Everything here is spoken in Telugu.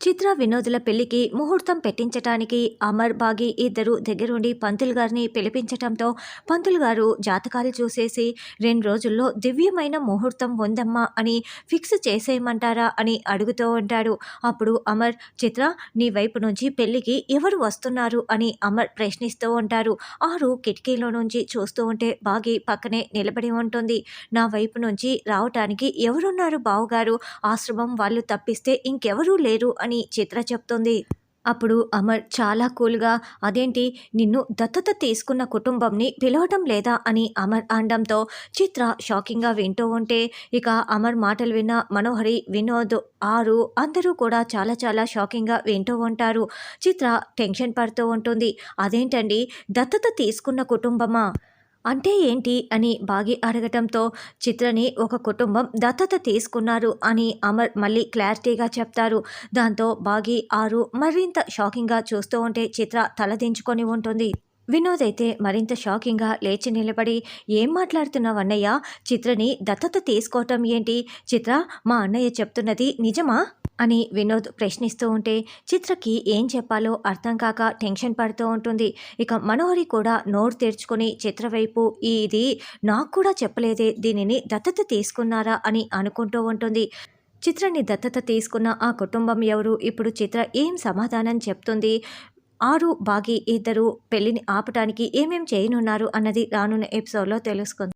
చిత్ర వినోదుల పెళ్లికి ముహూర్తం పెట్టించటానికి అమర్ బాగి ఇద్దరు దగ్గరుండి పంతులు గారిని పిలిపించటంతో పంతులు గారు జాతకాలు చూసేసి 2 రోజుల్లో దివ్యమైన ముహూర్తం ఉందమ్మా అని ఫిక్స్ చేసేయమంటారా అని అడుగుతూ ఉంటాడు. అప్పుడు అమర్, చిత్ర నీ వైపు నుంచి పెళ్లికి ఎవరు వస్తున్నారు అని అమర్ ప్రశ్నిస్తూ ఉంటారు. ఆరు కిటికీలో నుంచి చూస్తూ ఉంటే బాగి పక్కనే నిలబడి ఉంటుంది. నా వైపు నుంచి రావటానికి ఎవరున్నారు బావగారు, ఆశ్రమం వాళ్ళు తప్పిస్తే ఇంకెవరూ లేరు అని చిత్ర చెప్తుంది. అప్పుడు అమర్ చాలా కూల్గా, అదేంటి నిన్ను దత్తత తీసుకున్న కుటుంబంని పిలవటం లేదా అని అమర్ అనడంతో చిత్ర షాకింగ్గా వింటూ ఉంటే ఇక అమర్ మాటలు విన్న మనోహరి, వినోద్, ఆరు అందరూ కూడా చాలా చాలా షాకింగ్గా వింటూ ఉంటారు. చిత్ర టెన్షన్ పడుతూ ఉంటుంది. అదేంటండి దత్తత తీసుకున్న కుటుంబమా అంటే ఏంటి అని బాగి అడగటంతో చిత్రని ఒక కుటుంబం దత్తత తీసుకున్నారు అని అమర్ మళ్ళీ క్లారిటీగా చెప్తారు. దాంతో బాగి, ఆరు మరింత షాకింగ్గా చూస్తూ ఉంటే చిత్ర తలదించుకొని ఉంటుంది. వినోద్ అయితే మరింత షాకింగ్గా లేచి నిలబడి, ఏం మాట్లాడుతున్నావు అన్నయ్య, చిత్రని దత్తత తీసుకోవటం ఏంటి, చిత్ర మా అన్నయ్య చెప్తున్నది నిజమా అని వినోద్ ప్రశ్నిస్తూ ఉంటే చిత్రకి ఏం చెప్పాలో అర్థం కాక టెన్షన్ పడుతూ ఉంటుంది. ఇక మనోహరి కూడా నోరు తెరుచుకొని చిత్ర వైపు, ఇది నాకు కూడా చెప్పలేదే, దీనిని దత్తత తీసుకున్నారా అని అనుకుంటూ ఉంటుంది. చిత్రని దత్తత తీసుకున్న ఆ కుటుంబం ఎవరు, ఇప్పుడు చిత్ర ఏం సమాధానం చెప్తుంది, ఆరు బాగి ఇద్దరు పెళ్లిని ఆపటానికి ఏమేం చేయనున్నారు అన్నది రానున్న ఎపిసోడ్లో తెలుసుకుందాం.